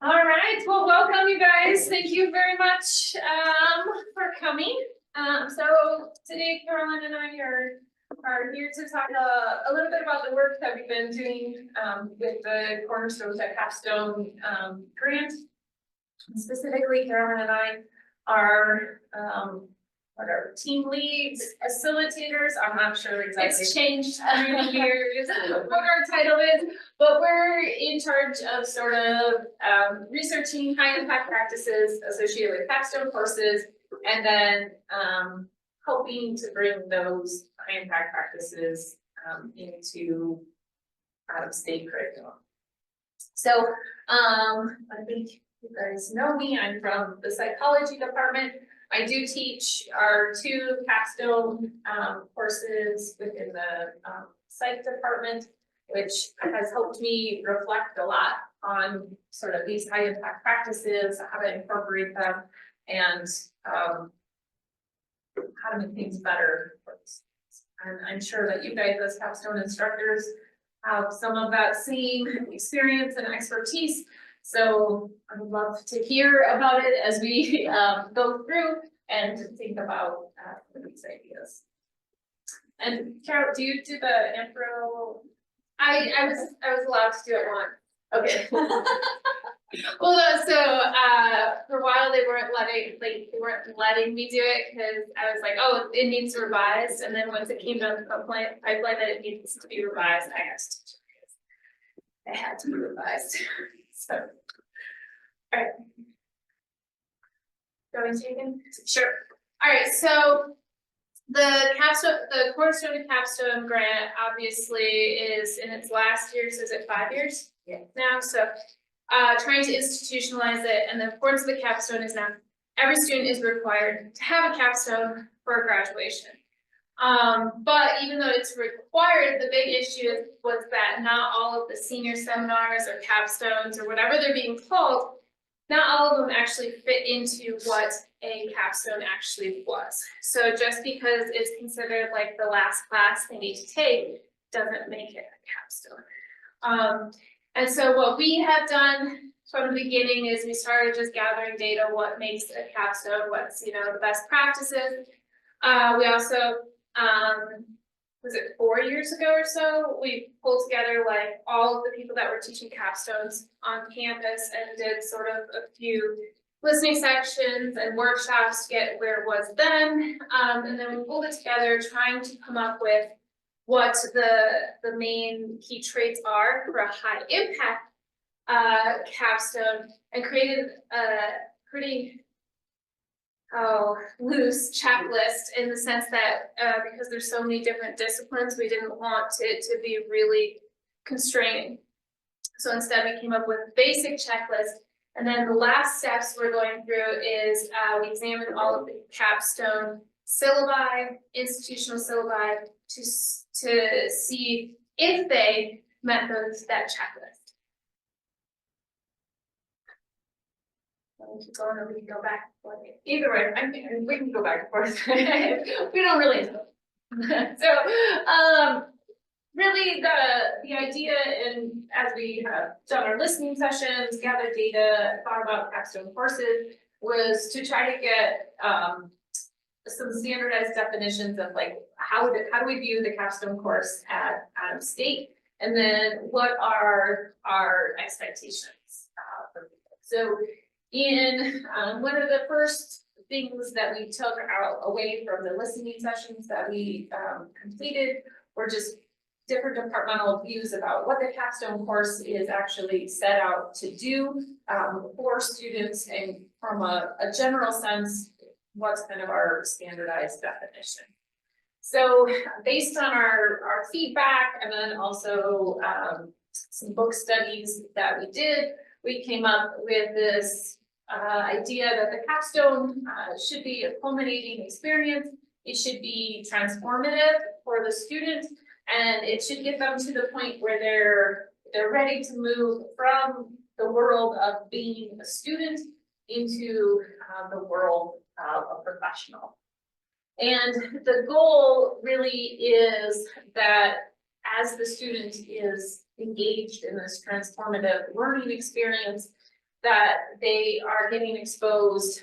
All right, well, welcome you guys. Thank you very much for coming. So today Carolyn and I are here to talk a little bit about the work that we've been doing with the Cornerstones at Capstone grant. Specifically, Carolyn and I are what are team leads, facilitators. I'm not sure exactly. It's changed through the years what our title is, but we're in charge of sort of researching high impact practices associated with capstone courses, and then hoping to bring those high impact practices into out of state curriculum. So I think you guys know me. I'm from the psychology department. I do teach our two capstone courses within the psych department, which has helped me reflect a lot on sort of these high impact practices, how to incorporate them, and how to make things better. And I'm sure that you guys as capstone instructors have some of that same experience and expertise. So I would love to hear about it as we go through and think about these ideas. And Carol, do you do the intro? I was allowed to do it once. Okay. Well, so for a while they weren't letting me do it because I was like, oh, it needs revised, and then once it came down to the pipeline that it needs to be revised, I had to teach it. It had to be revised. So, all right. Going taken? Sure. All right. So the Cornerstone Capstone grant obviously is in its last year. So is it 5 years? Yeah. Now, so trying to institutionalize it, and the importance of the capstone is now every student is required to have a capstone for graduation. But even though it's required, the big issue was that not all of the senior seminars or capstones or whatever they're being called, not all of them actually fit into what a capstone actually was. So just because it's considered like the last class they need to take doesn't make it a capstone. And so what we have done from the beginning is we started just gathering data, what makes a capstone, what's the best practices. We also was it 4 years ago or so, we pulled together like all of the people that were teaching capstones on campus and did sort of a few listening sections and workshops to get where it was then. And then we pulled it together trying to come up with what the main key traits are for a high impact capstone, and created a pretty loose checklist in the sense that because there's so many different disciplines, we didn't want it to be really constraining. So instead we came up with a basic checklist, and then the last steps we're going through is we examined all of the capstone syllabi, institutional syllabi, to see if they met that checklist. Keep going, or we can go back. Either way, we can go back and forth. We don't really know. So, really, the idea, and as we have done our listening sessions, gathered data, thought about capstone courses, was to try to get some standardized definitions of like how do we view the capstone course out of state, and then what are our expectations for people. So in one of the first things that we took out away from the listening sessions that we completed were just different departmental views about what the capstone course is actually set out to do for students, and from a general sense, what's kind of our standardized definition. So based on our feedback, and then also some book studies that we did, we came up with this idea that the capstone should be a culminating experience. It should be transformative for the student, and it should get them to the point where they're ready to move from the world of being a student into the world of a professional. And the goal really is that as the student is engaged in this transformative learning experience, that they are getting exposed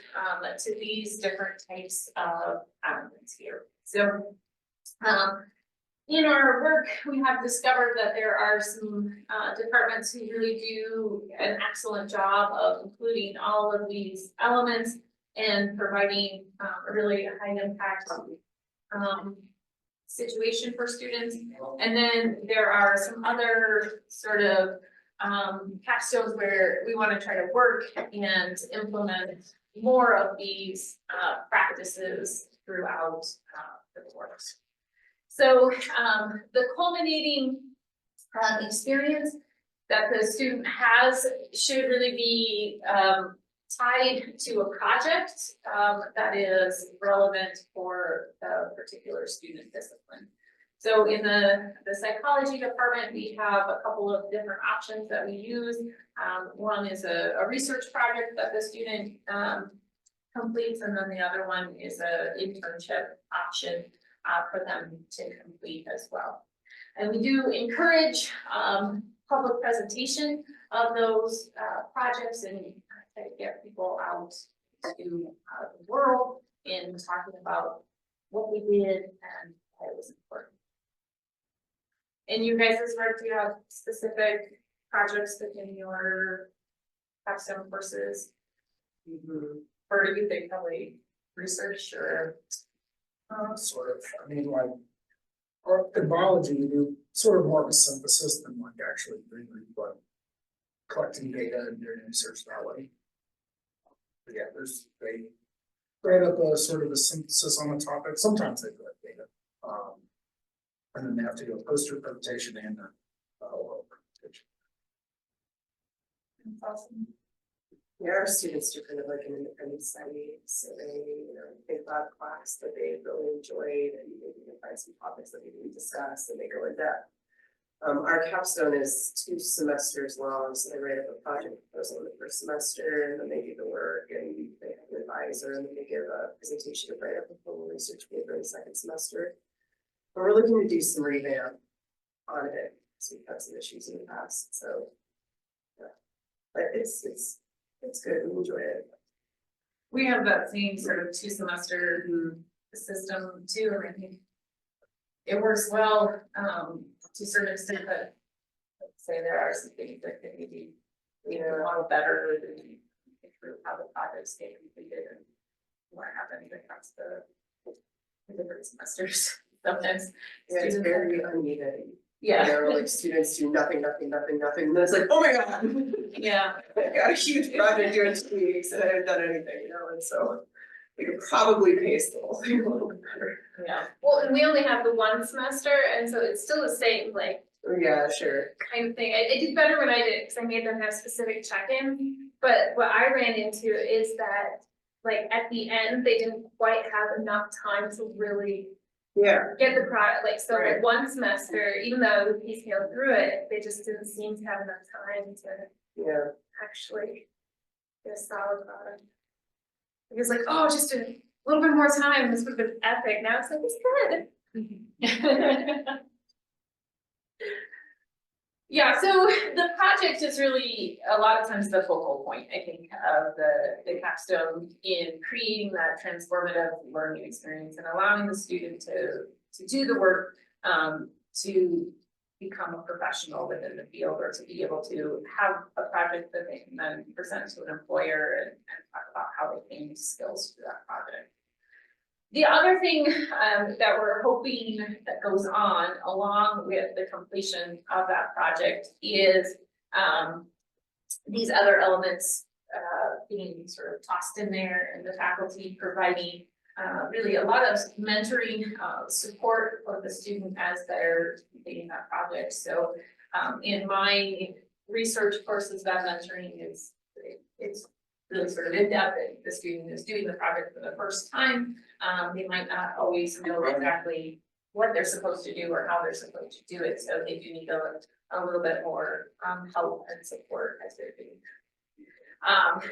to these different types of elements here. So in our work, we have discovered that there are some departments who really do an excellent job of including all of these elements and providing a really high impact situation for students. And then there are some other sort of capstones where we want to try to work and implement more of these practices throughout the course. So the culminating experience that the student has should really be tied to a project that is relevant for the particular student discipline. So in the psychology department, we have a couple of different options that we use. One is a research project that the student completes, and then the other one is an internship option for them to complete as well. And we do encourage public presentation of those projects and try to get people out to the world in talking about what we did and why it was important. And you guys' work, do you have specific projects within your capstone courses? Or do you think probably research or? Sort of, I mean, like, or in biology, we do sort of more of a synthesis than like actually reading, but collecting data and doing research that way. But yeah, they write up a sort of a synthesis on a topic. Sometimes they collect data. And then they have to do a poster presentation and a oral presentation. That's awesome. Yeah, our students do kind of like an independent study, so they, think about a class that they really enjoyed and maybe they find some topics that we didn't discuss and they go in depth. Our capstone is 2 semesters long, so they write up a project proposal in the first semester, and then they do the work, and they have an advisor, and then they give a presentation to write up a full research paper in the second semester. But we're looking to do some revamp on it, so we've had some issues in the past, so yeah. But it's good, we enjoy it. We have that same sort of 2-semester system too, and I think it works well to a certain extent, but I'd say there are some things that could maybe model better and improve how the projects get completed and what happened across the different semesters. Sometimes Yeah, it's very uneven. yeah. There are like students do nothing, and then it's like, oh my god. Yeah. I got a huge project due in 2 weeks and I haven't done anything, and so we could probably pace the whole thing a little bit better. Yeah, well, and we only have the 1 semester, and so it's still the same, like, Yeah, sure. kind of thing. I did better when I did it, because I made them have specific check-in, but what I ran into is that, like, at the end, they didn't quite have enough time to really Yeah, get the product, like, so Right. like 1 semester, even though we piecemealed through it, they just didn't seem to have enough time to yeah. actually get a solid product. It was like, oh, just a little bit more time, this would have been epic, now it's like, it's good. Yeah, so the project is really a lot of times the focal point, I think, of the capstone in creating that transformative learning experience and allowing the student to do the work to become a professional within the field, or to be able to have a project that they can then present to an employer and talk about how they gain skills through that project. The other thing that we're hoping that goes on along with the completion of that project is these other elements being sort of tossed in there, and the faculty providing really a lot of mentoring support for the student as they're completing that project. So in my research courses, that mentoring is it's really sort of in depth. The student is doing the project for the first time. They might not always know exactly what they're supposed to do or how they're supposed to do it, so they do need a little bit more help and support as they're doing that.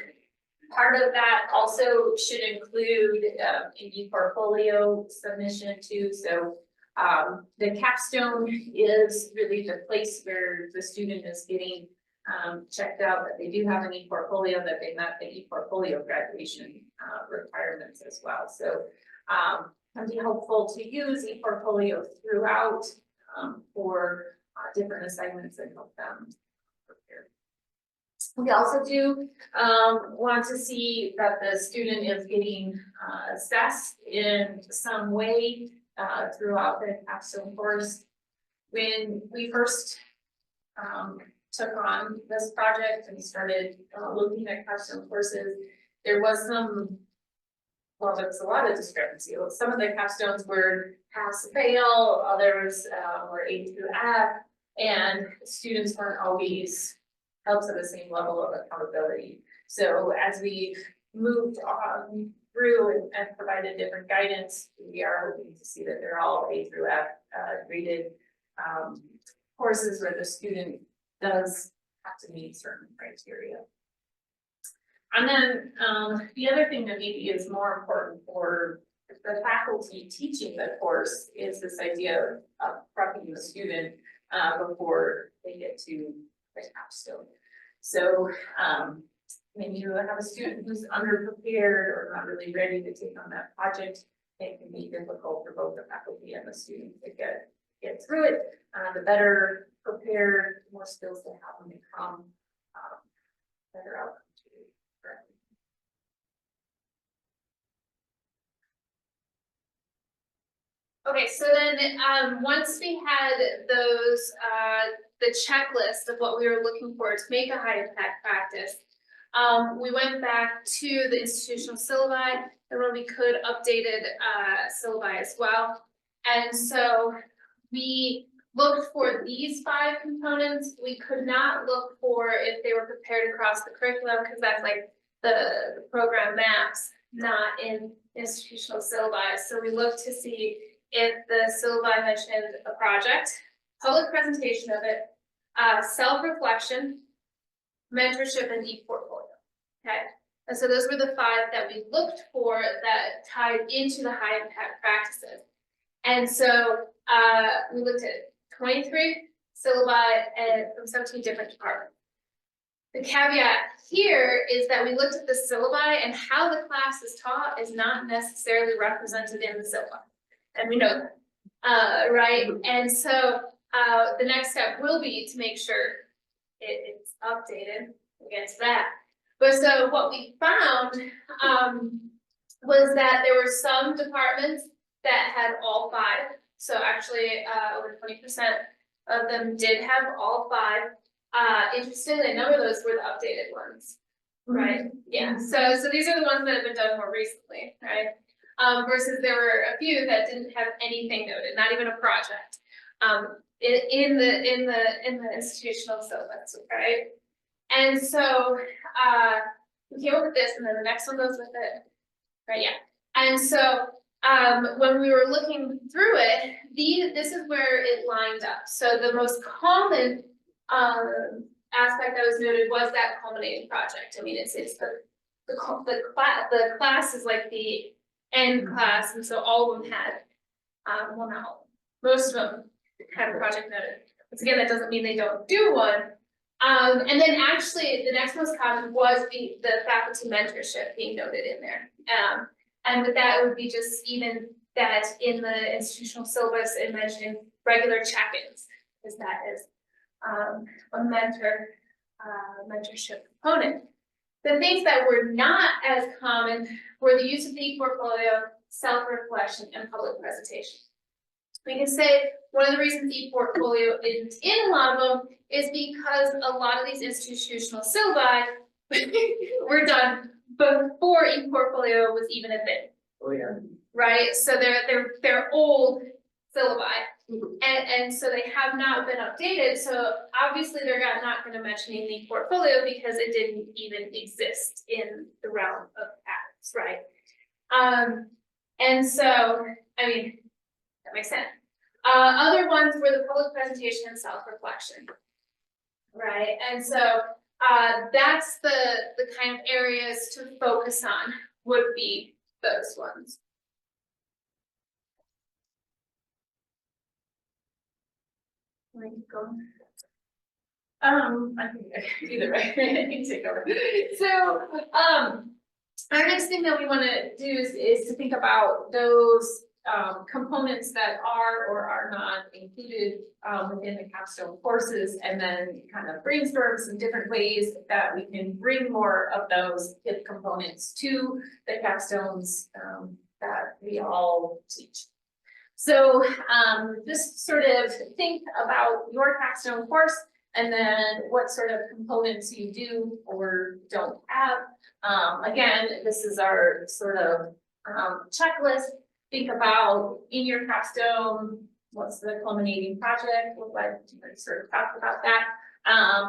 Part of that also should include an e-portfolio submission too. So the capstone is really the place where the student is getting checked out that they do have an e-portfolio, that they met the e-portfolio graduation, requirements as well, so, can be helpful to use e-portfolio throughout, for, different assignments and help them prepare. We also do, want to see that the student is getting, assessed in some way, throughout the capstone course. When we first, took on this project and started, looking at capstone courses, there was some, well, there was a lot of discrepancy. Some of the capstones were pass fail, others, were A through F, and students weren't always held to the same level of accountability. So as we've moved on through and provided different guidance, we are hoping to see that they're all A through F, graded, courses where the student does have to meet certain criteria. And then, the other thing that maybe is more important for the faculty teaching the course is this idea of prepping the student, before they get to the capstone. So, when you have a student who's underprepared or not really ready to take on that project, it can be difficult for both the faculty and the student to get through it. The better prepared, more skills they have when they come, better outcomes. Okay, so then, once we had those, the checklist of what we were looking for to make a high impact practice, we went back to the institutional syllabi, and when we could, updated, syllabi as well. And so we looked for these 5 components. We could not look for if they were prepared across the curriculum, because that's like the program maps, not in institutional syllabi. So we looked to see if the syllabi mentioned a project, public presentation of it, self-reflection, mentorship, and e-portfolio. Okay, and so those were the 5 that we looked for that tied into the high impact practices. And so we looked at 23 syllabi and from 17 different departments. The caveat here is that we looked at the syllabi, and how the class is taught is not necessarily represented in the syllabi. And we know that, right? And so the next step will be to make sure it's updated against that. But so what we found was that there were some departments that had all 5. So actually, over 20% of them did have all 5. Interestingly, a number of those were the updated ones, right? Yeah. So these are the ones that have been done more recently, right? Versus there were a few that didn't have anything noted, not even a project, in the institutional syllabus, right? And so we came up with this, and then the next one goes with it, right? Yeah. And so when we were looking through it, this is where it lined up. So the most common aspect that was noted was that culminating project. I mean, it's the class is like the end class, and so all of them had, well, not all, most of them had a project noted. Once again, that doesn't mean they don't do one. And then actually, the next most common was the faculty mentorship being noted in there. And with that, it would be just even that in the institutional syllabus, it mentioned regular check-ins, because that is a mentorship component. The things that were not as common were the use of the e-portfolio, self-reflection, and public presentation. We can say one of the reasons e-portfolio isn't in a lot of them is because a lot of these institutional syllabi were done before e-portfolio was even a thing. Oh, yeah. Right, so they're old syllabi, and so they have not been updated, so obviously they're not gonna mention in the portfolio because it didn't even exist in the realm of patterns, right? And so, I mean, that makes sense. Other ones were the public presentation and self-reflection, right? And so that's the kind of areas to focus on would be those ones. I think either way, I can take over. So, our next thing that we wanna do is to think about those, components that are or are not included, within the capstone courses, and then kind of brainstorm some different ways that we can bring more of those hip components to the capstones, that we all teach. So, just sort of think about your capstone course, and then what sort of components you do or don't have. Again, this is our sort of, checklist. Think about in your capstone, what's the culminating project look like, sort of talk about that.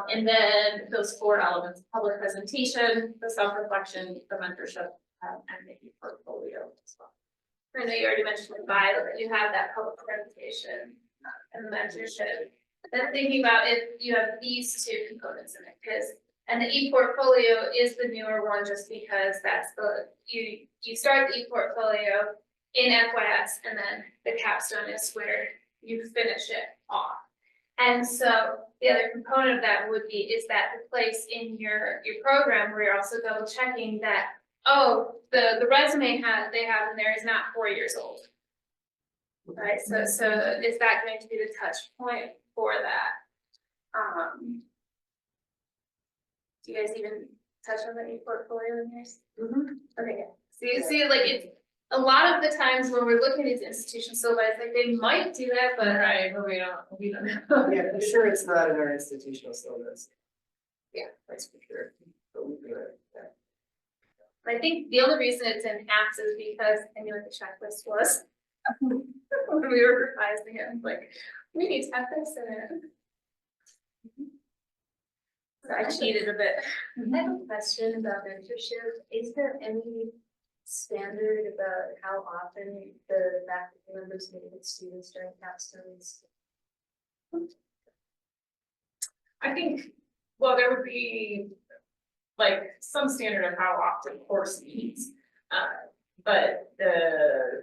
And then those 4 elements: public presentation, the self-reflection, the mentorship, and the portfolio as well. I know you already mentioned the bio, that you have that public presentation and the mentorship. Then thinking about if you have these 2 components in it, because, and the e-portfolio is the newer one, just because that's you start the e-portfolio in FYS, and then the capstone is where you finish it off. And so the other component of that would be, is that the place in your program where you're also double checking that, oh, the resume they have in there is not 4 years old. Right, so is that going to be the touch point for that? Do you guys even touch on the e-portfolio in yours? Okay, good. See, like, it's a lot of the times when we're looking at these institutional syllabi, it's like they might do that, but but we don't know. Yeah, for sure it's not in our institutional syllabus. Yeah. That's for sure. But we do it, yeah. I think the only reason it's in apps is because I knew what the checklist was. When we were revising it, I was like, we need to have this in it. So I cheated a bit. I have a question about mentorship. Is there any standard about how often the faculty members meet with students during capstones? I think, well, there would be like some standard of how often course meets. But the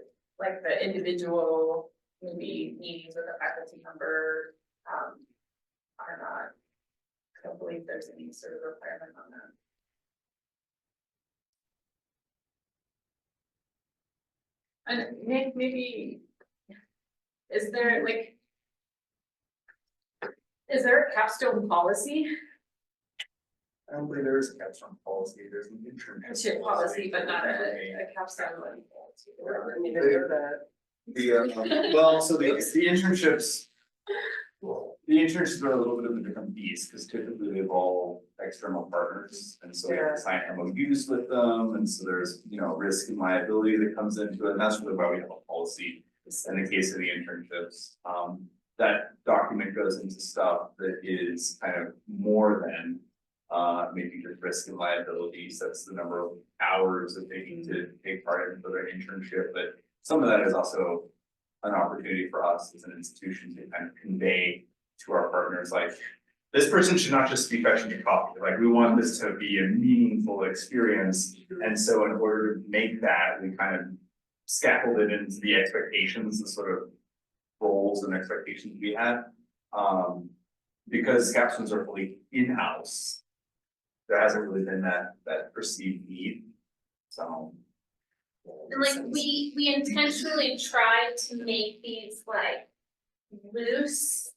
individual maybe meetings with a faculty member, are not, I don't believe there's any sort of requirement on that. And maybe, is there a capstone policy? I don't believe there is a capstone policy, there's an internship. Policy, but not a capstone policy. I mean, I know that. Well, so the internships. The internships are a little bit of a different beast, because typically they involve external partners, and so we have to sign MOUs with them, and so there's, risk and liability that comes into it, and that's really why we have a policy. In the case of the internships, that document goes into stuff that is kind of more than maybe just risk and liability, sets the number of hours that they need to take part in for their internship, but some of that is also an opportunity for us as an institution to kind of convey to our partners, like, this person should not just be fetching your coffee, like, we want this to be a meaningful experience. And so in order to make that, we kind of scaffold it into the expectations, the sort of roles and expectations we had. Because capstones are fully in-house, there hasn't really been that perceived need, so. And like, we intentionally tried to make these like loose,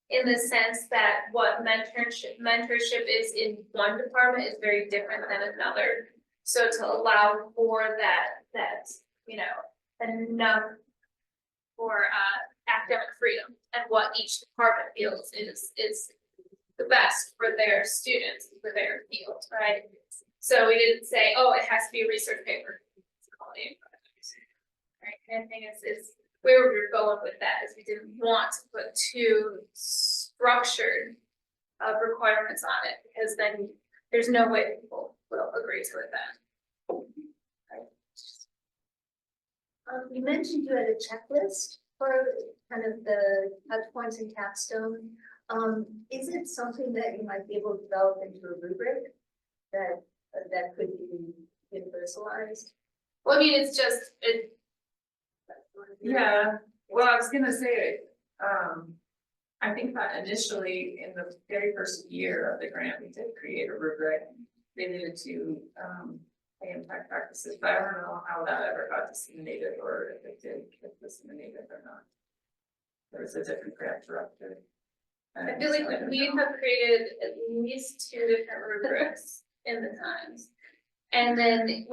in the sense that what mentorship is in one department is very different than another. So to allow for that, enough for academic freedom, and what each department feels is the best for their students, for their field, right? So we didn't say, oh, it has to be a research paper. Right, kind of thing is where we were going with that, is we didn't want to put too structured requirements on it, because then there's no way people will agree to it then. You mentioned you had a checklist for kind of the touch points in capstone. Is it something that you might be able to develop into a rubric that could be universalized? Well, I mean, it's just, yeah, well, I was gonna say, I think that initially in the very first year of the grant, we did create a rubric related to, pay impact practices, but I don't know how that ever got disseminated or if it did get disseminated or not. There was a different grant director. I feel like we have created at least 2 different rubrics in the Times. And then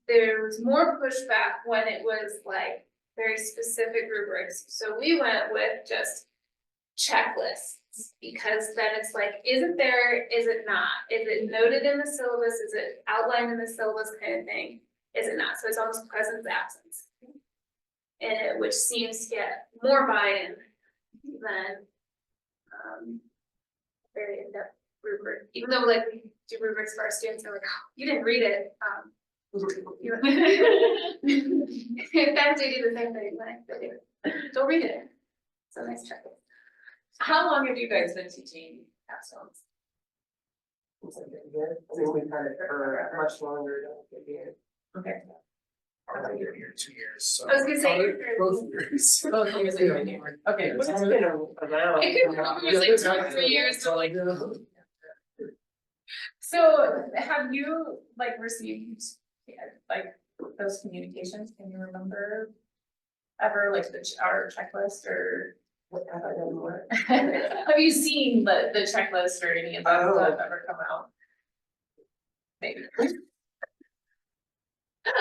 there was more pushback when it was like very specific rubrics. So we went with just checklists, because then it's like, is it there, is it not? Is it noted in the syllabus, is it outlined in the syllabus kind of thing? Is it not? So it's almost presence absence. And which seems to get more buy-in than very in-depth rubric, even though like we do rubrics for our students, they're like, oh, you didn't read it, That they do the same thing, like, they do. Don't read it. So nice checklist. How long have you guys been teaching capstones? It's like a year. I mean, we've had it for much longer than a year. Okay. I've been here 2 years, so. I was gonna say, Both years. Both years that you've been here. Okay. But it's been around. It could probably was like 2 or 3 years, so like, So have you like received, like those communications, can you remember? Ever like our checklist or? I don't know what. Have you seen the checklist or any of that Oh. that have ever come out? Maybe.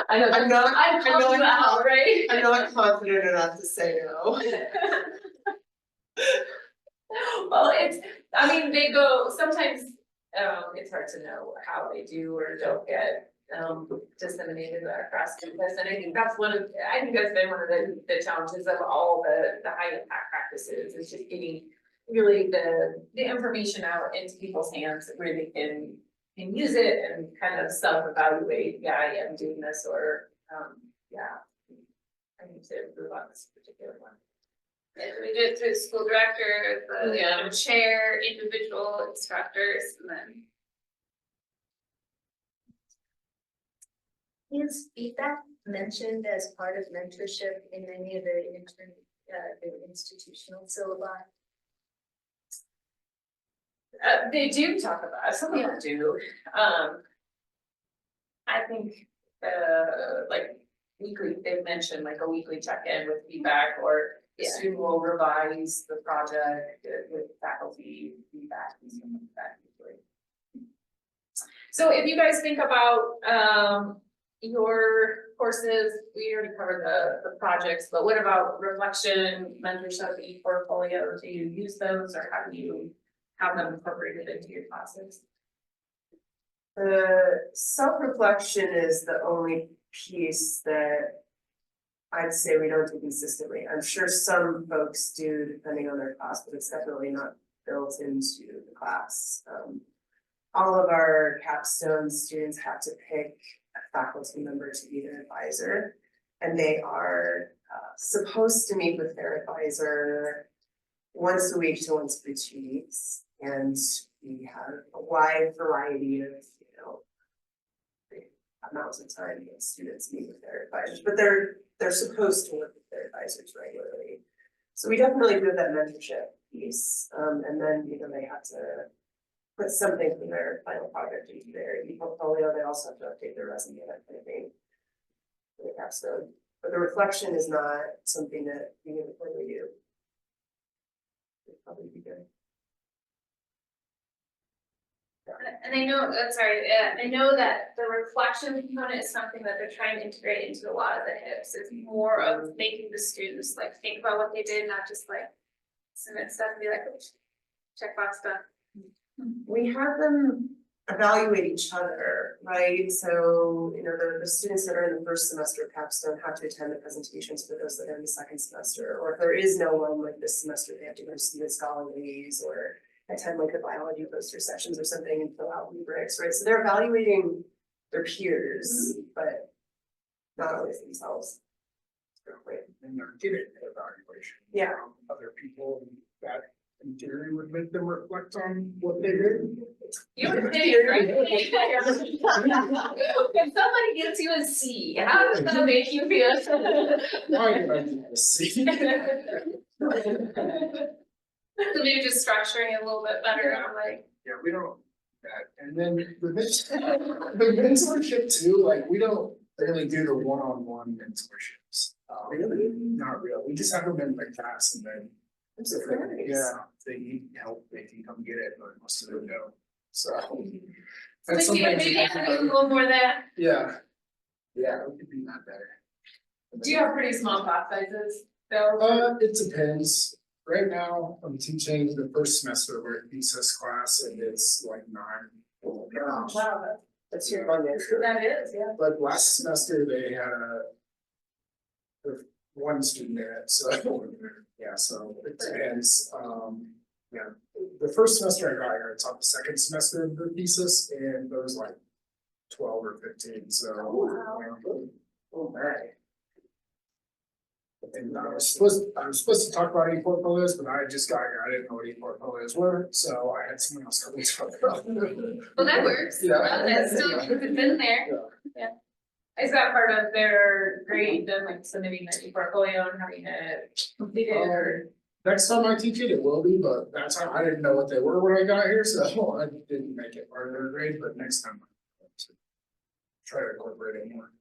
I know, I'm not- I'm I'm calling you not- out, right? I'm not confident enough to say no. Well, I mean, they go, sometimes, it's hard to know how they do or don't get, disseminated across campus, and I think that's been one of the challenges of all the high impact practices, is just getting really the information out into people's hands where they can use it and kind of self-evaluate, yeah, I am doing this, or, yeah, I need to improve on this particular one. we do it through the school director, the Yeah. chair, individual instructors, and then. Is feedback mentioned as part of mentorship in any of the institutional syllabi? They do talk about, some of them do, I think, like weekly, they've mentioned like a weekly check-in with feedback, or the Yeah. student will revise the project with faculty feedback and stuff like that usually. So if you guys think about, your courses, we already covered the projects, but what about reflection, mentorship, e-portfolio, do you use those, or how do you have them incorporated into your classes? The self-reflection is the only piece that I'd say we don't do consistently. I'm sure some folks do depending on their class, but it's definitely not built into the class. All of our capstone students have to pick a faculty member to be their advisor. And they are supposed to meet with their advisor once a week to once every 2 weeks. And we have a wide variety of, amounts of time that students meet with their advisors, but they're supposed to work with their advisors regularly. So we definitely do that mentorship piece, and then, they have to put something from their final project into their e-portfolio. They also have to update their resume, that kind of thing. For the capstone, but the reflection is not something that we really do. It'd probably be good. And I know, I know that the reflection component is something that they're trying to integrate into a lot of the HIPs. It's more of making the students like think about what they did, not just like submit stuff and be like, oh, checkbox stuff. We have them evaluate each other, right? So, the students that are in the first semester of capstone have to attend the presentations for those that are in the second semester, or if there is no one like this semester, they have to go to student scholaries or attend like the biology poster sessions or something and fill out rubrics, right? So they're evaluating their peers, but not always themselves. And they're getting an evaluation. Yeah. From other people that in theory would make them reflect on what they did. You would think, right? If somebody gives you a C, how does that make you feel? Why did I do this? So maybe just structuring it a little bit better, I'm like, Yeah, we don't, that, and then the mentorship too, like, we don't really do the one-on-one mentorships. Really? Not really, we just have them in the class and then. I'm surprised. Yeah, if they need help, they can come get it, but most of them don't, so. so that's maybe sometimes- having a little more of that. Yeah. Yeah, we could do that better. Do you have pretty small class sizes though? It depends. Right now, I'm teaching the first semester, we're in thesis class and it's like 9. Wow, that's your longest. That is, yeah. But last semester, they had one student in it, so, yeah, so it depends, yeah. The first semester I got here, I taught the second semester of the thesis, and there was like 12 or 15, so. Oh, my. And I was supposed to talk about e-portfolios, but I just got here, I didn't know what e-portfolios were, so I had someone else come and talk about them. Well, that works. Yeah. That's still, it's in there. Is that part of their grade, then like submitting their portfolio and having it completed or? Next time I teach it, it will be, but that time I didn't know what they were when I got here, so I didn't make it part of their grade, but next time. I'll try to incorporate it more.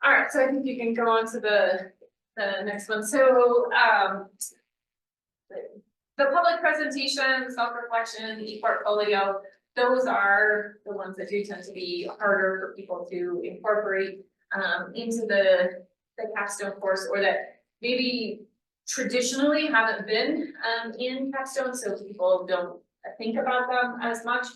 All right, so I think you can go on to the next one, so, the public presentation, self-reflection, e-portfolio, those are the ones that do tend to be harder for people to incorporate, into the capstone course, or that maybe traditionally haven't been, in capstone, so people don't think about them as much.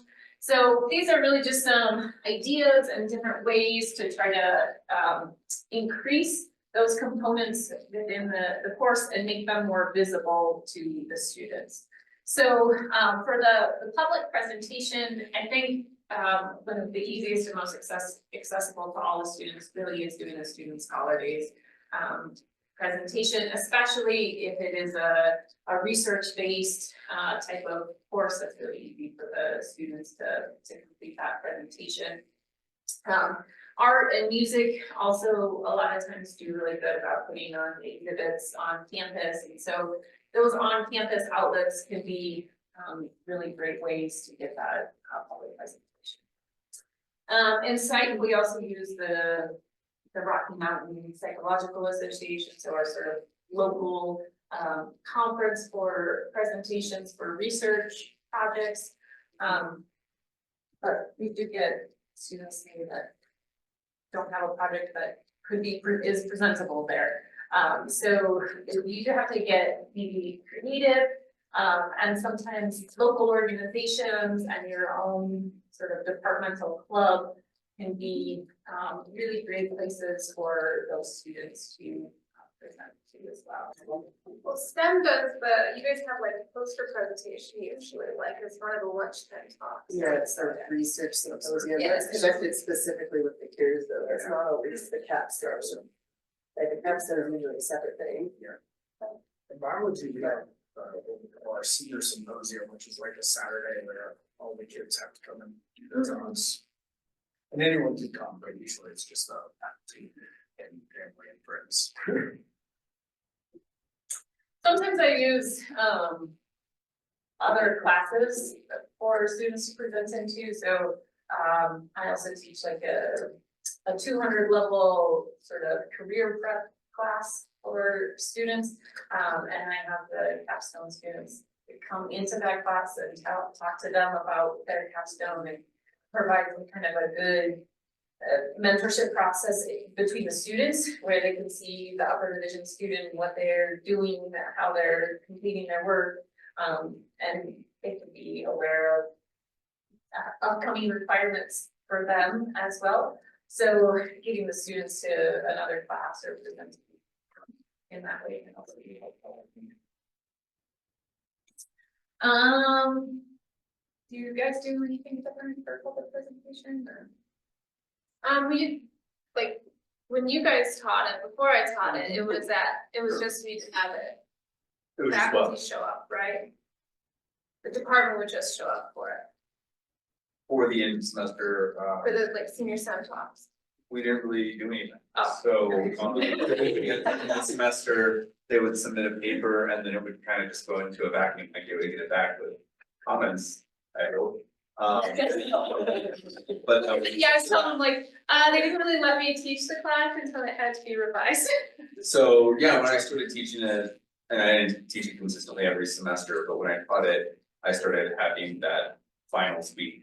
So these are really just some ideas and different ways to try to increase those components within the course and make them more visible to the students. So for the public presentation, I think one of the easiest and most accessible to all the students really is doing the student scholar days presentation, especially if it is a research-based type of course. That's really easy for the students to complete that presentation. Art and music also a lot of times do really good about putting on exhibits on campus, and so those on-campus outlets can be really great ways to get that public presentation. In psych, we also use the Rocky Mountain Psychological Association, so our sort of local conference for presentations for research projects. But we do get students maybe that don't have a project that is presentable there. So you do have to get maybe creative, and sometimes local organizations and your own sort of departmental club can be really great places for those students to present to as well. Well, STEM does you guys have like a poster presentation usually, like as one of the lunchtime talks. Yeah, it's a research symposium, Yeah. that's connected specifically with the peers though, it's not always the capstone. Like the capstone is usually a separate thing. In biology, we have our senior symposium, which is like a Saturday where all the kids have to come and do their talks. And anyone can come, but usually it's just faculty and family and friends. Sometimes I use other classes for students to present into, so I also teach like a 200 level sort of career prep class for students. And I have the capstone students come into that class and talk to them about their capstone and provide them kind of a good mentorship process between the students, where they can see the upper division student, what they're doing, how they're completing their work. And they can be aware of upcoming requirements for them as well. So getting the students to another class or presenting in that way can also be helpful. Do you guys do anything different for public presentation or? We, like, when you guys taught it, before I taught it, it was just me to have it. It was just Faculty show up, right? The department would just show up for it, for the end semester, for the like senior sem talks. we didn't really do anything. Oh. So, typically at the end of the semester, they would submit a paper and then it would kind of just go into a vacuum, like they would get it back with comments, I hope. But. Yeah, I was telling them like, they didn't really let me teach the class until it had to be revised. So, yeah, when I started teaching it, and I didn't teach it consistently every semester, but when I taught it, I started having that finals week.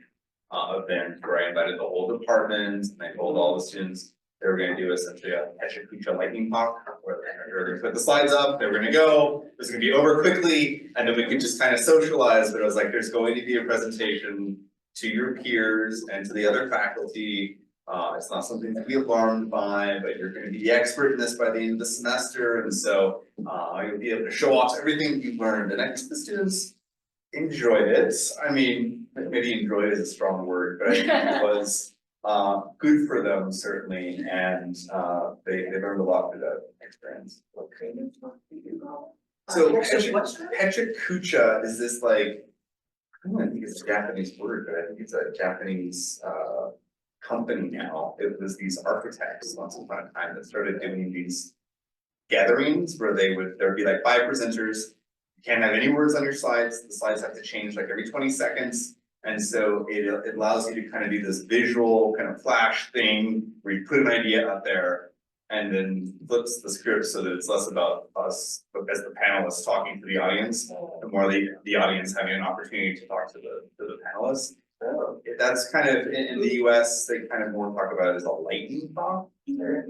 Event where I invited the whole department, and I told all the students they were gonna do essentially a Pecha lightning talk. Where they're gonna put the slides up, they were gonna go, it was gonna be over quickly, and then we could just kind of socialize, but it was like, there's going to be a presentation to your peers and to the other faculty. It's not something to be alarmed by, but you're gonna be the expert in this by the end of the semester, and so you'll be able to show off everything you've learned, and I think the students enjoyed it. I mean, maybe enjoyed is a strong word, but I think it was good for them certainly, and they learned a lot through that experience. What kind of talk do you call? So What's that? Pecha is this like, I don't think it's a Japanese word, but I think it's a Japanese company now. It was these architects once upon a time that started doing these gatherings where there'd be like 5 presenters. You can't have any words on your slides, the slides have to change like every 20 seconds. And so it allows you to kind of do this visual kind of flash thing where you put an idea out there and then flips the script so that it's less about us as the panelists talking to the audience, and more the audience having an opportunity to talk to the panelists. That's kind of, in the US, they kind of more talk about it as a lightning talk,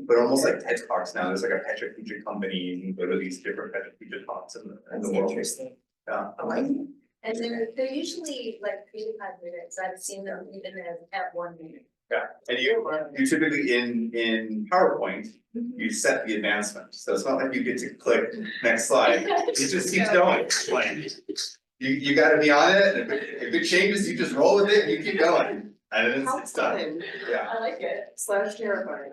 but almost like TED Talks now, there's like a Pecha Kucha company, and you can go to these different Pecha Kucha talks in the world. Interesting. Yeah. I like it. And they're usually like 3 to 5 minutes, I've seen them even at 1 minute. Yeah, and you typically in PowerPoint, you set the advancement, so it's not like you get to click next slide, it just keeps going, like. You gotta be on it, and if it changes, you just roll with it, and you keep going, and How it's done, fun. yeah. I like it. / terrifying.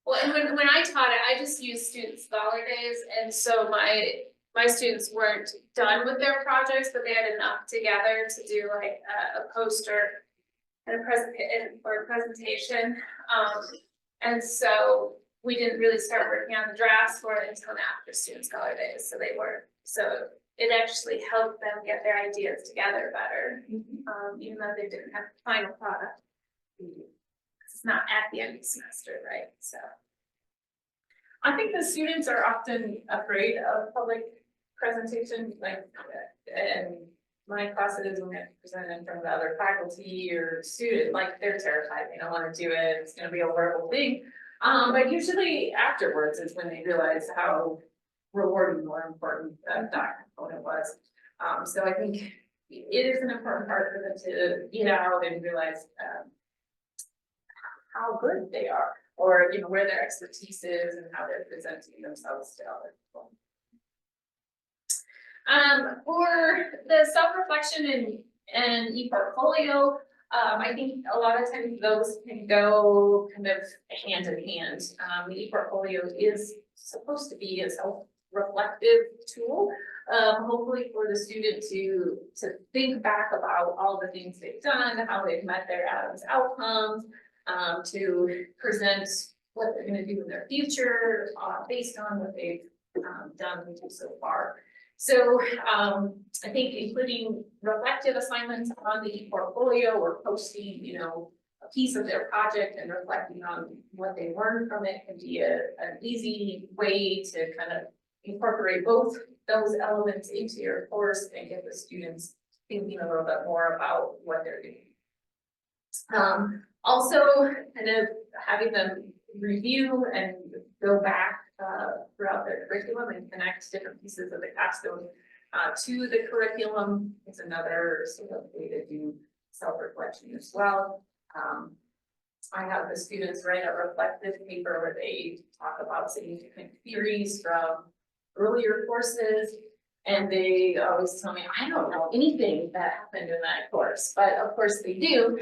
Well, and when I taught it, I just used student scholar days, and so my students weren't done with their projects, but they had enough together to do like a poster and a presentation. And so we didn't really start working on the drafts for it until after student scholar days, so they were, so it actually helped them get their ideas together better, even though they didn't have the final product. It's not at the end of the semester, right, so. I think the students are often afraid of public presentation, like, and my classes, when I present in front of the other faculty or student, like, they're terrified, they don't wanna do it, it's gonna be a horrible thing. But usually afterwards is when they realize how rewarding or important that component was. So I think it is an important part for them to get out and realize, how good they are, or, you know, where their expertise is and how they're presenting themselves to other people. For the self-reflection and e-portfolio, I think a lot of times those can go kind of hand in hand. The e-portfolio is supposed to be a self-reflective tool, hopefully for the student to think back about all the things they've done, how they've met their Adams outcomes, to present what they're gonna do in their future, based on what they've done so far. So I think including reflective assignments on the portfolio or posting, you know, a piece of their project and reflecting on what they learned from it can be an easy way to kind of incorporate both those elements into your course and get the students thinking a little bit more about what they're doing. Also kind of having them review and go back throughout their curriculum and connect different pieces of the capstone to the curriculum is another sort of way to do self-reflection as well. I have the students write a reflective paper where they talk about significant theories from earlier courses. And they always tell me, I don't know anything that happened in that course, but of course they do,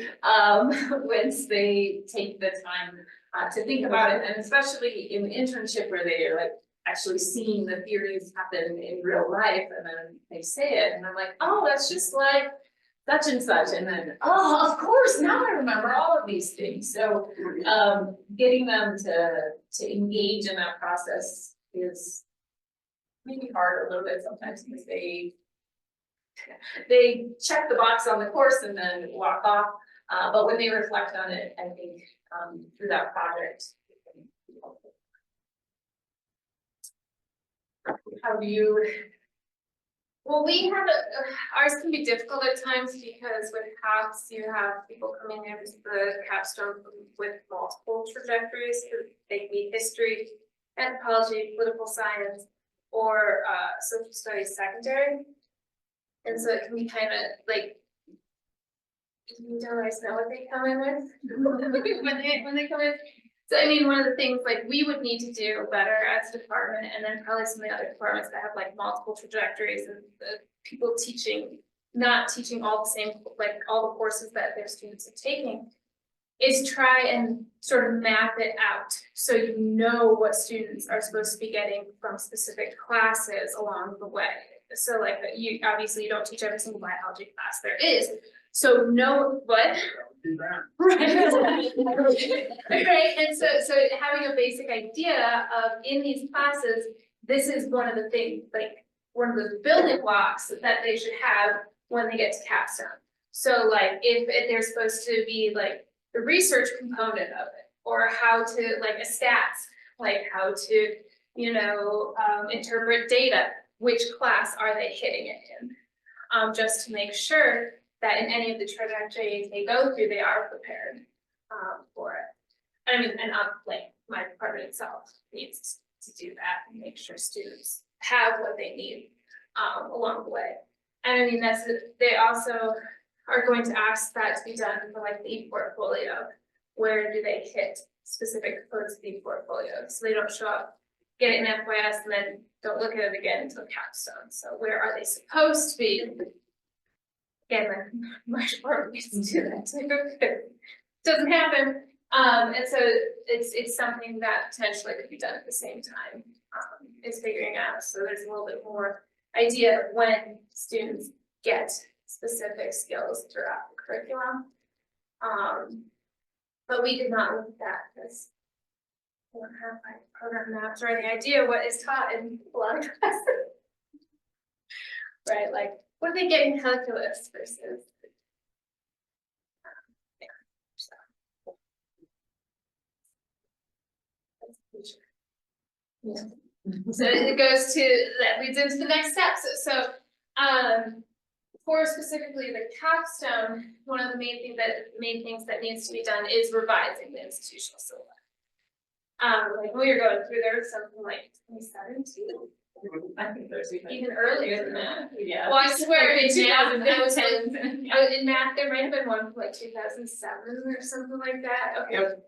once they take the time to think about it, and especially in the internship where they are like actually seeing the theories happen in real life, and then they say it, and I'm like, oh, that's just like such and such, and then, oh, of course, now I remember all of these things, so, getting them to engage in that process is maybe hard a little bit sometimes, because they check the box on the course and then walk off, but when they reflect on it, I think, through that project. How do you? Well, we have ours can be difficult at times because with CAPS, you have people coming in as the capstone with multiple trajectories, they need history, anthropology, political science, or social studies secondary. And so it can be kind of like, you don't always know what they come in with when they come in. So I mean, one of the things like we would need to do better as a department, and then probably some of the other departments that have like multiple trajectories and the people teaching, not teaching all the same, like all the courses that their students are taking, is try and sort of map it out so you know what students are supposed to be getting from specific classes along the way. So like you obviously you don't teach every single biology class there is. So know what. Do that. Right, and so having a basic idea of in these classes, this is one of the things, like one of the building blocks that they should have when they get to capstone. So like if they're supposed to be like the research component of it, or how to like a stats, like how to, you know, interpret data, which class are they hitting it in? Just to make sure that in any of the trajectories they go through, they are prepared for it. I mean, and like my department itself needs to do that and make sure students have what they need along the way. And I mean, they also are going to ask that to be done for like the e-portfolio. Where do they hit specific codes of the e-portfolio? So they don't show up, get it in FYS, and then don't look at it again until capstone. So where are they supposed to be? Again, my department needs to do that too. Doesn't happen. And so it's something that potentially could be done at the same time. Is figuring out, so there's a little bit more idea of when students get specific skills throughout the curriculum. But we did not look at that because we don't have like program maps or any idea what is taught in a lot of classes. Right, like what are they getting calculus versus? Yeah. So it goes to, that leads into the next step. So, for specifically the capstone, one of the main things that needs to be done is revising the institutional syllabus. Like when we were going through, there was something like 2017. I think there's Even earlier than that. Yeah. Well, I swear in math, there was like, 2010. in math, there might have been one from like 2007 or something like that. Okay. Yep.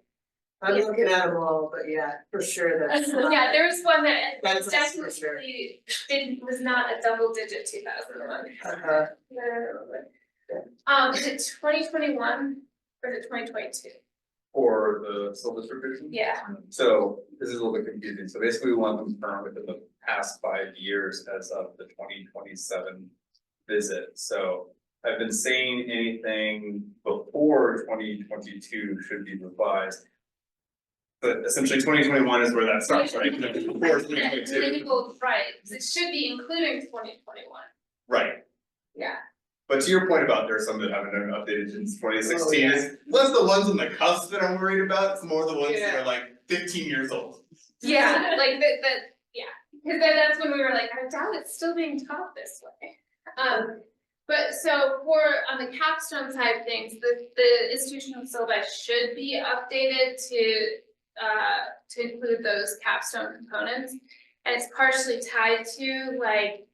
I'm looking at them all, but yeah, for sure that's. Yeah, there was one that That's for sure. definitely was not a double digit 2001. Is it 2021 or is it 2022? For the syllabus revision. Yeah. So this is a little bit confusing. So basically we want them confirmed within the past 5 years as of the 2027 visit. So I've been saying anything before 2022 should be revised. But essentially 2021 is where that starts, right? Before 2022. Right, 'cause it should be including 2021. Right. Yeah. But to your point about there are some that haven't been updated since 2016, Oh, yeah. it's less the ones on the cusp that I'm worried about, it's more the ones that Yeah. are like 15 years old. Yeah, like yeah, because that's when we were like, I doubt it's still being taught this way. But so for on the capstone side of things, the institutional syllabus should be updated to include those capstone components. And it's partially tied to like,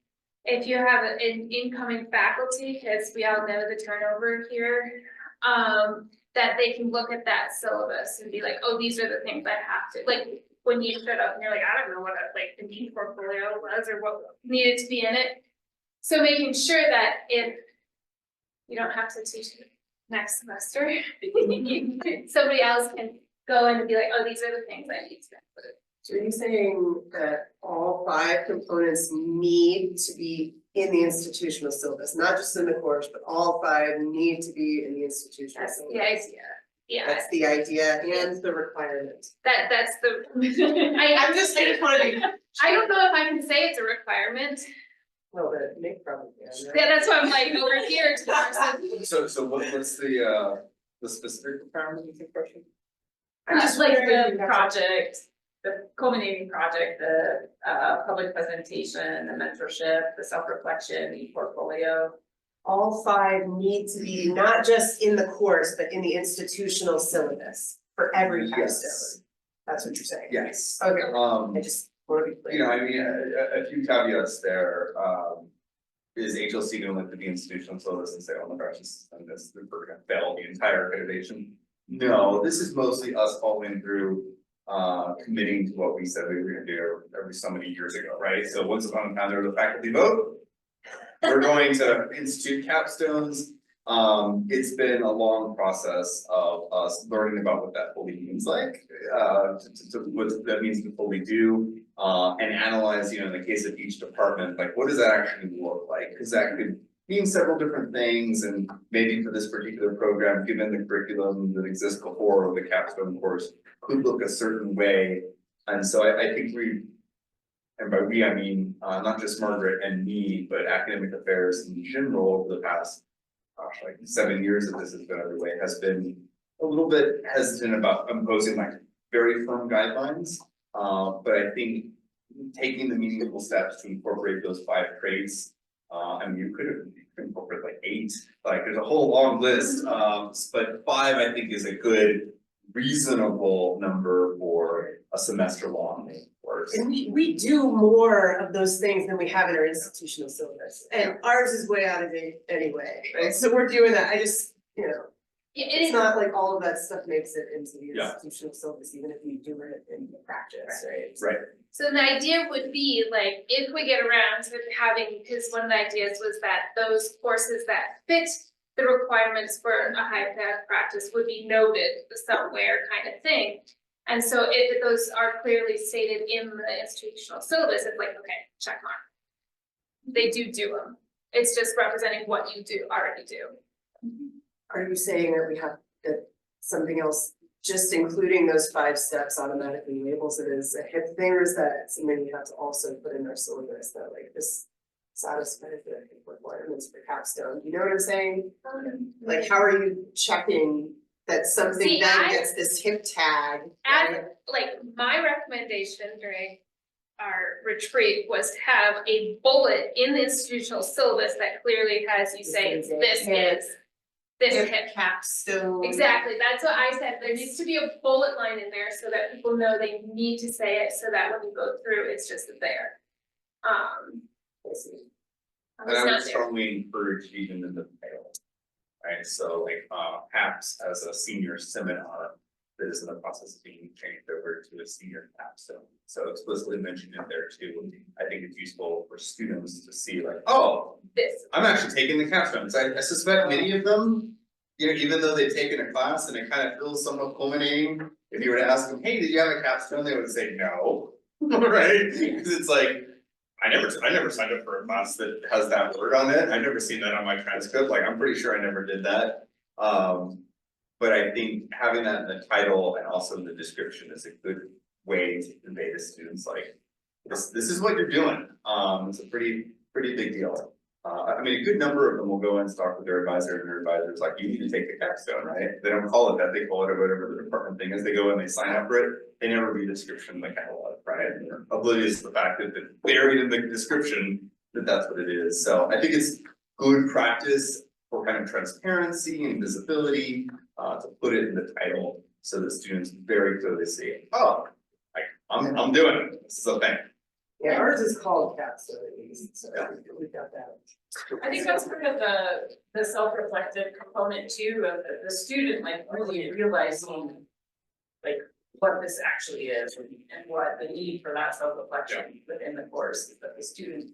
if you have an incoming faculty, because we all know the turnover here, that they can look at that syllabus and be like, oh, these are the things I have to, like, when you showed up and you're like, I don't know what like the need portfolio was or what needed to be in it. So making sure that if you don't have to teach it next semester, somebody else can go in and be like, oh, these are the things I need to include. So are you saying that all 5 components need to be in the institutional syllabus, not just in the course, but all 5 need to be in the institutional That's the syllabus. idea, yeah, That's the idea and the requirement. that's the. I just wanna be, I don't know if I can say it's a requirement, well, but Nick probably can, right? yeah, that's why I'm like over here to the person. So what's the specific requirement of the question? I'm just like wondering if the you have- project, the culminating project, the public presentation, the mentorship, the self-reflection, the portfolio. All 5 need to be not just in the course, but in the institutional syllabus for every Yes. capstone. That's what you're saying? Yes. Okay, I Um, just wanna be clear. you know, I mean, a few caveats there, is HLC gonna look at the institutional syllabus and say, oh my gosh, this is, this, we're gonna fail the entire accreditation? No, this is mostly us following through, committing to what we said we were gonna do every so many years ago, right? So once upon a time, there was a faculty vote. We're going to institute capstones. It's been a long process of us learning about what that fully means like, to what that means to fully do. And analyze, you know, in the case of each department, like what does that actually look like? Cause that could mean several different things, and maybe for this particular program, given the curriculum that exists before the capstone course, could look a certain way. And so I think we, and by we, I mean, not just Margaret and me, but academic affairs in general over the past, gosh, like 7 years that this has been underway, has been a little bit hesitant about imposing like very firm guidelines. But I think taking the meaningful steps to incorporate those 5 traits, I mean, you could incorporate like 8, like there's a whole long list, but 5 I think is a good reasonable number for a semester long course. And we do more of those things than we have in our institutional syllabus, and ours is way out of date anyway, right? So we're doing that, I just, you know, Yeah, it's not like all of that stuff makes it into the Yeah. institutional syllabus, even if you do it in practice, right? Right. So the idea would be like, if we get around to having, because one of the ideas was that those courses that fit the requirements for a high path practice would be noted somewhere kind of thing. And so if those are clearly stated in the institutional syllabus, it's like, okay, check mark. They do them. It's just representing what you do, already do. Are you saying that we have, that something else, just including those 5 steps automatically labels it as a hip thing, or is that something we have to also put in our syllabus that like this satisfies the requirements for capstone, you know what I'm saying? Like, how are you checking that something See, then I- gets this hip tag? As, right? like, my recommendation during our retreat was to have a bullet in the institutional syllabus that clearly has you saying, This is a this hip- is, this Hip hip. capstone. Exactly, that's what I said, there needs to be a bullet line in there so that people know they need to say it, so that when you go through, it's just there. I see. And It's I not would there. strongly encourage even in the title. Right, so like PAPS as a senior seminar that is in the process of being changed over to a senior capstone. So explicitly mentioned in there too. I think it's useful for students to see like, oh, This, I'm actually taking the capstones. I suspect many of them, you know, even though they've taken a class and it kind of feels somewhat culminating. If you were to ask them, hey, did you have a capstone? They would say no, right? Because it's like, I never signed up for a class that has that word on it. I've never seen that on my transcript. Like, I'm pretty sure I never did that. But I think having that in the title and also in the description is a good way to convey to students like, this is what you're doing. It's a pretty big deal. I mean, a good number of them will go and talk with their advisor, and their advisor's like, you need to take the capstone, right? They don't call it that, they call it whatever the department thing is. They go and they sign up for it. They never read the description, like catalog, right? And they're oblivious to the fact that it's buried in the description that that's what it is. So I think it's good practice for kind of transparency and visibility, to put it in the title so that students very clearly see, oh, like, I'm doing it, this is a thing. Yeah, ours is called capstone at least, so we've got that. I think that's part of the self-reflective component too, of the student like really realizing like what this actually is and what the need for that self-reflection within the course is, that the student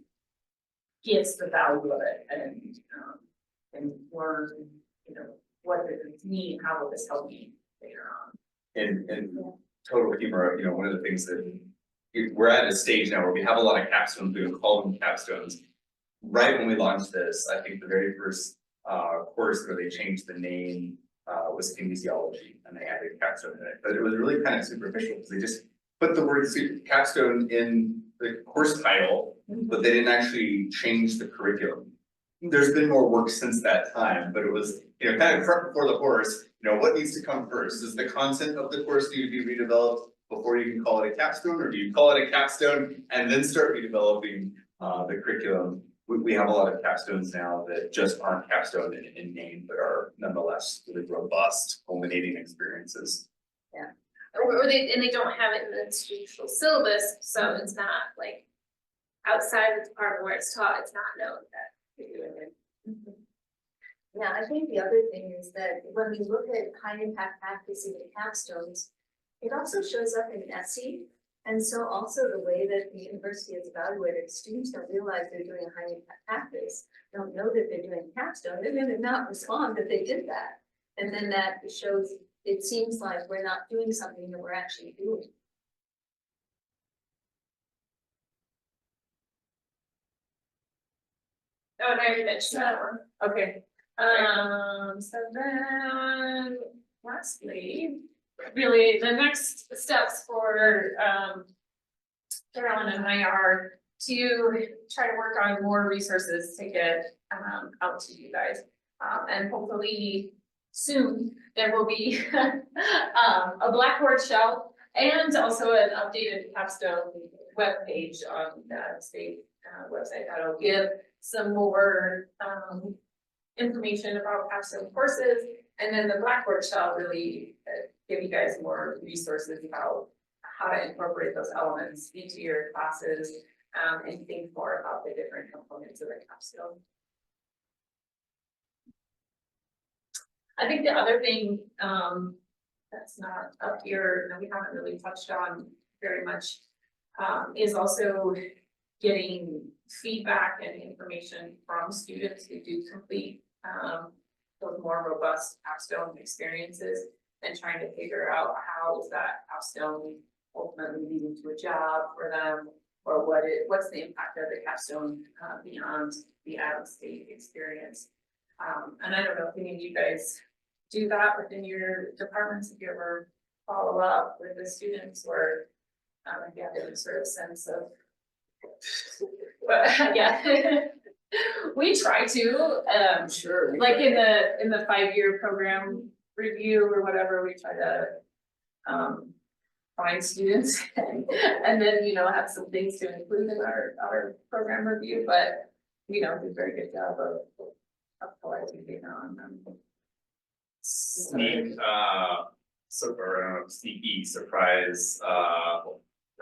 gets the value of it and learn, you know, what does it mean, how will this help me later on. And total humor, you know, one of the things that we're at a stage now where we have a lot of capstones, we would call them capstones. right when we launched this, I think the very first course where they changed the name was kinesiology, and they added capstone in it, but it was really kind of superficial, because they just put the word capstone in the course title, but they didn't actually change the curriculum. There's been more work since that time, but it was, you know, kind of cart before the horse, you know, what needs to come first? Does the content of the course need to be redeveloped before you can call it a capstone, or do you call it a capstone and then start redeveloping the curriculum? We have a lot of capstones now that just aren't capstone in name, but are nonetheless really robust, culminating experiences. Or they, and they don't have it in the institutional syllabus, so it's not like outside of the department where it's taught, it's not known that you're doing it. Yeah, I think the other thing is that when we look at high impact practice in the capstones, it also shows up in SE. And so also the way that the university is evaluated, students don't realize they're doing a high impact practice, don't know that they're doing capstone, they're gonna not respond that they did that. And then that shows, it seems like we're not doing something that we're actually doing. Oh, and I already mentioned that one. Okay, so then lastly, really the next steps for Carolyn and I are to try to work on more resources to get out to you guys. And hopefully soon there will be a Blackboard shelf and also an updated capstone webpage on the state website that'll give some more information about capstone courses. And then the Blackboard shall really give you guys more resources about how to incorporate those elements into your classes, and think more about the different components of the capstone. I think the other thing, that's not up here, that we haven't really touched on very much, is also getting feedback and information from students who do complete, those more robust capstone experiences, and trying to figure out how is that capstone ultimately leading to a job for them, or what's the impact of the capstone beyond the out-of-state experience. And I don't know if any of you guys do that within your departments, if you ever follow up with the students, or if you have any sort of sense of. But yeah, we try to, Sure. like in the 5-year program review or whatever, we try to find students and then, you know, have some things to include in our program review, but we don't do a very good job of collecting data on them. Sneak, sneaky surprise, I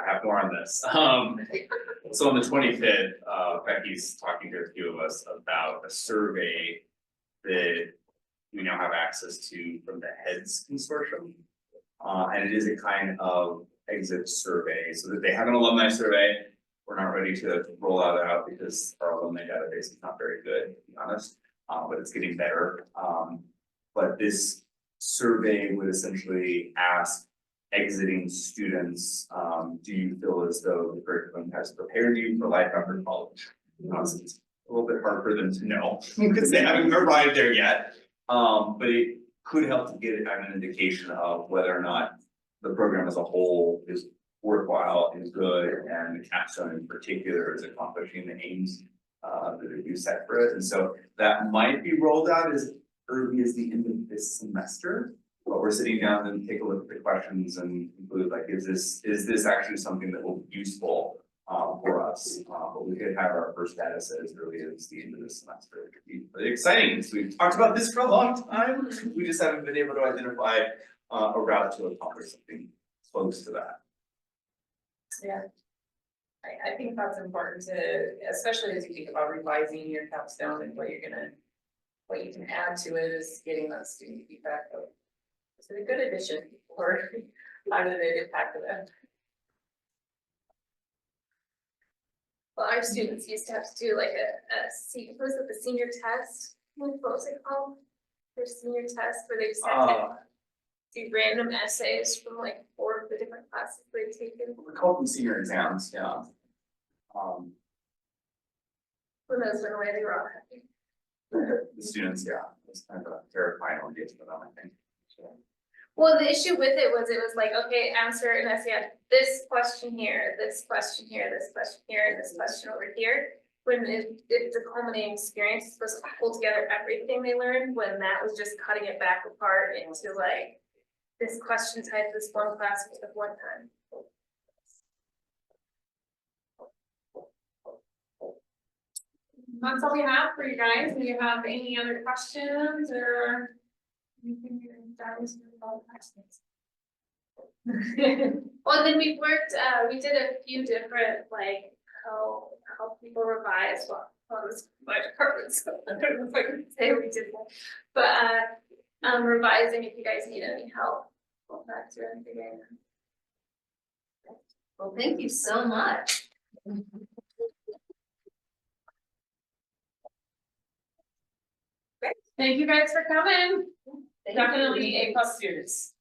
have more on this. So on the 25th, Becky's talking to a few of us about a survey that we now have access to from the Heads Consortium. And it is a kind of exit survey, so that they have an alumni survey. We're not ready to roll that out because our alumni database is not very good, to be honest, but it's getting better. But this survey would essentially ask exiting students, do you feel as though the curriculum has prepared you for life after college? It's a little bit hard for them to know because they haven't arrived there yet. But it could help to get an indication of whether or not the program as a whole is worthwhile and good, and the capstone in particular is accomplishing the aims that you set for it. And so that might be rolled out as early as the end of this semester. But we're sitting down and take a look at the questions and conclude, like, is this actually something that will be useful for us? But we could have our first data set as early as the end of this semester. It could be really exciting because we've talked about this for a long time. We just haven't been able to identify a route to accomplish something close to that. Yeah. I think that's important to, especially as you think about revising your capstone and what you can add to it, is getting that student feedback of, is it a good addition, or how did it impact them? Well, our students used to have to do like was it the senior test? What was it called? Their senior test where they just had to do random essays from like 4 of the different classes they've taken. We call them senior exams, yeah. when those went away, they were all happy. The students, yeah, it's kind of a terrifying when you get to them, I think. So, Well, the issue with it was like, okay, answer an essay on this question here, this question here, this question here, and this question over here. When it's a culminating experience, it's supposed to pull together everything they learned, when that was just cutting it back apart into like, this question type, this one class we took one time. That's all we have for you guys. Do you have any other questions or? Anything you're down to about questions? Well, then we worked, we did a few different, like, help people revise, well, it was my department, so I don't know if I can say we did that. But, revising, if you guys need any help, go back to it again. Well, thank you so much. Thank you guys for coming. Definitely A+ students.